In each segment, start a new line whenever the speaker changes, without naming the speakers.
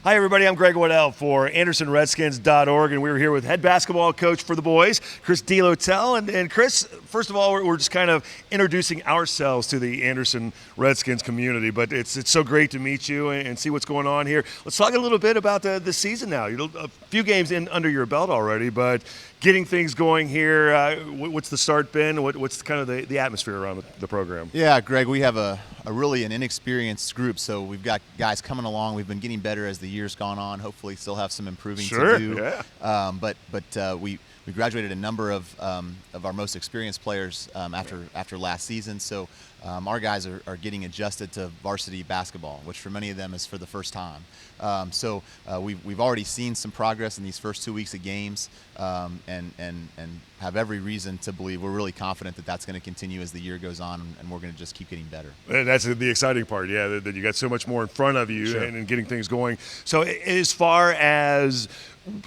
Hi, everybody. I'm Greg Waddell for AndersonRedskins.org, and we're here with head basketball coach for the boys, Chris DeLotell. And Chris, first of all, we're just kind of introducing ourselves to the Anderson Redskins community, but it's so great to meet you and see what's going on here. Let's talk a little bit about the season now. A few games in under your belt already, but getting things going here, what's the start been? What's kind of the atmosphere around the program?
Yeah, Greg, we have an inexperienced group, so we've got guys coming along. We've been getting better as the year's gone on. Hopefully still have some improving to do.
Yeah.
But we graduated a number of our most experienced players after last season, so our guys are getting adjusted to varsity basketball, which for many of them is for the first time. So we've already seen some progress in these first 2 weeks of games, and have every reason to believe we're really confident that that's going to continue as the year goes on, and we're going to just keep getting better.
And that's the exciting part, yeah, that you got so much more in front of you.
Sure.
and getting things going. So as far as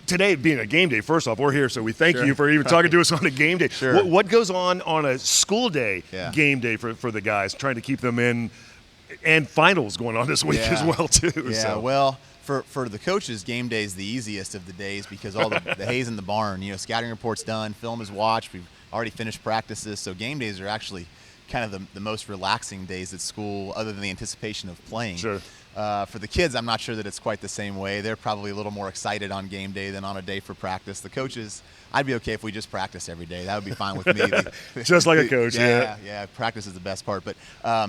today being a game day, first off, we're here, so we thank
Sure.
you for even talking to us on a game day.
Sure.
What goes on a school day
Yeah.
game day for the guys, trying to keep them in, and finals going on this week as well, too.
Yeah,
so.
well, for the coaches, game day is the easiest of the days because all the hay's in the barn. You know, scouting report's done, film is watched, we've already finished practices, so game days are actually kind of the most relaxing days at school other than the anticipation of playing.
Sure.
For the kids, I'm not sure that it's quite the same way. They're probably a little more excited on game day than on a day for practice. The coaches, I'd be okay if we just practice every day. That would be fine with me.
Just like a coach,
Yeah, practice is the best part. But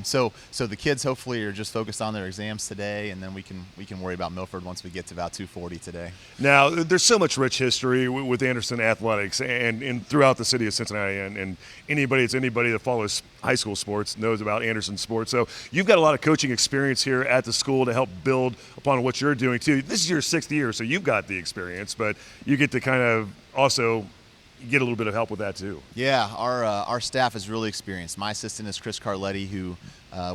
so the kids hopefully are just focused on their exams today, and then we can worry about Milford once we get to about 2:40 today.
Now, there's so much rich history with Anderson athletics and throughout the city of Cincinnati, and anybody that follows high school sports knows about Anderson sports. So you've got a lot of coaching experience here at the school to help build upon what you're doing too. This is your 6th year, so you've got the experience, but you get to kind of also get a little bit of help with that too.
Yeah, our staff is really experienced. My assistant is Chris Carletti, who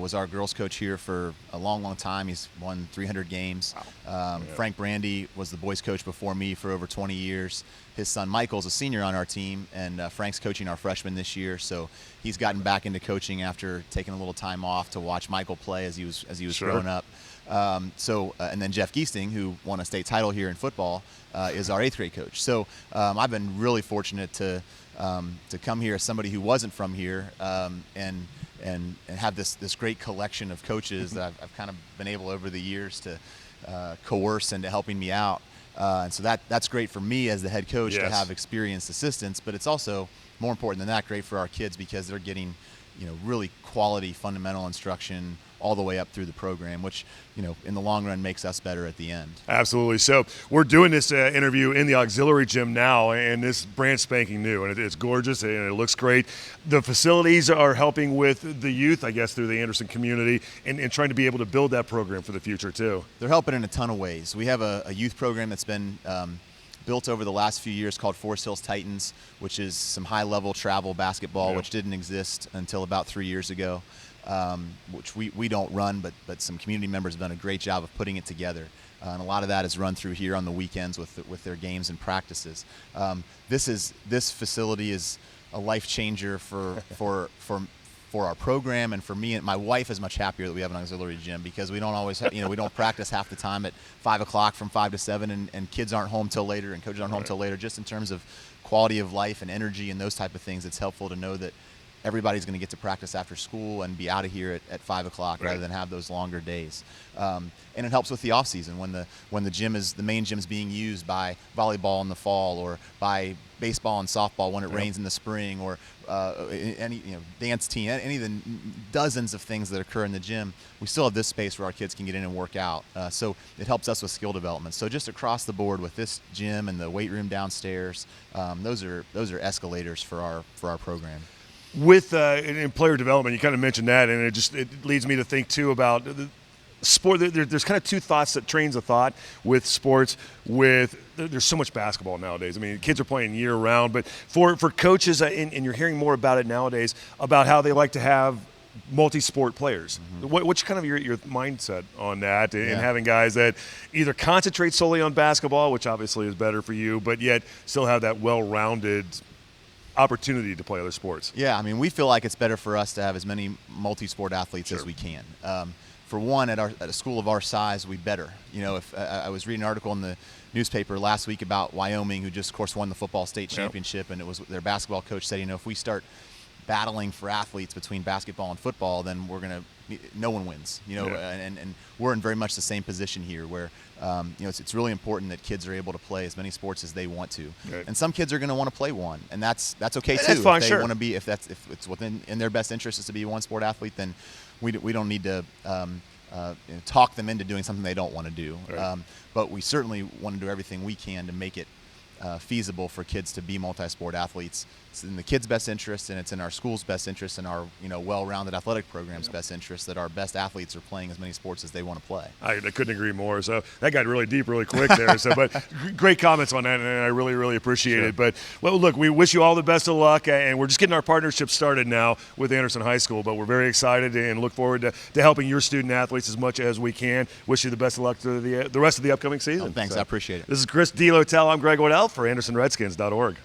was our girls coach here for a long time. He's won 300 games.
Wow.
Frank Brandy was the boys coach before me for over 20 years. His son Michael's a senior on our team, and Frank's coaching our freshmen this year. So he's gotten back into coaching after taking a little time off to watch Michael play as he was
Sure.
growing up. And then Jeff Geesting, who won a state title here in football, is our 8th grade coach. So I've been really fortunate to come here as somebody who wasn't from here, and have this great collection of coaches that I've kind of been able over the years to coerce into helping me out. And so that's great for me as the head coach to have experienced assistants, but it's also more important than that, great for our kids because they're getting, really quality fundamental instruction all the way up through the program, which, in the long run makes us better at the end.
Absolutely. So we're doing this interview in the auxiliary gym now, and it's brand spanking new, and it's gorgeous, and it looks great. The facilities are helping with the youth, I guess, through the Anderson community, and trying to be able to build that program for the future, too.
They're helping in a ton of ways. We have a youth program that's been built over the last few years called Forest Hills Titans, which is some high-level travel basketball, which didn't exist until about 3 years ago. Which we don't run, but some community members have done a great job of putting it together. And a lot of that is run through here on the weekends with their games and practices. This facility is a life changer for our program, and for me and my wife is much happier that we have an auxiliary gym because we don't always we don't practice half the time at 5 o'clock from 5 to 7, and kids aren't home till later and coaches aren't home till later. Just in terms of quality of life and energy and those type of things, it's helpful to know that everybody's going to get to practice after school and be out of here at 5 o'clock rather than have those longer days. And it helps with the off season when the main gym is being used by volleyball in the fall or by baseball and softball when it rains in the spring, or any dance team, any of the dozens of things that occur in the gym. We still have this space where our kids can get in and work out. So it helps us with skill development. So just across the board with this gym and the weight room downstairs, those are escalators for our program.
With in player development, you kind of mentioned that, and it leads me to think too about the sport. There's kind of two trains of thought with sports. There's so much basketball nowadays. I mean, kids are playing year round, but for coaches, and you're hearing more about it nowadays about how they like to have multi-sport players. Mm-hmm. What's kind of your mindset on that, and having guys that either concentrate solely on basketball, which obviously is better for you, but yet still have that well-rounded opportunity to play other sports?
Yeah, I mean, we feel like it's better for us to have as many multi-sport athletes as we can. for one, at a school of our size, we better. You know, if I was reading an article in the newspaper last week about Wyoming, who just, of course, won the football state championship, and it was their basketball coach said, you know, if we start battling for athletes between basketball and football, then no one wins. You know, and we're in very much the same position here, where you know, it's really important that kids are able to play as many sports as they want to. Right. And some kids are going to want to play one, and that's okay too.
That's fine,
if they want to be, if it's within their best interest is to be a one sport athlete, then we don't need to talk them into doing something they don't want to do. Right. But we certainly want to do everything we can to make it feasible for kids to be multi-sport athletes. It's in the kids' best interest, and it's in our school's best interest, and our well-rounded athletic program's best interest that our best athletes are playing as many sports as they want to play.
I couldn't agree more. So that got really deep really quick there. But great comments on that, and I really, really appreciate it. But, well, look, we wish you all the best of luck, and we're just getting our partnership started now with Anderson High School, but we're very excited and look forward to helping your student athletes as much as we can. Wish you the best of luck to the rest of the upcoming season.
Thanks, I appreciate it.
This is Chris DeLotell. I'm Greg Waddell for AndersonRedskins.org.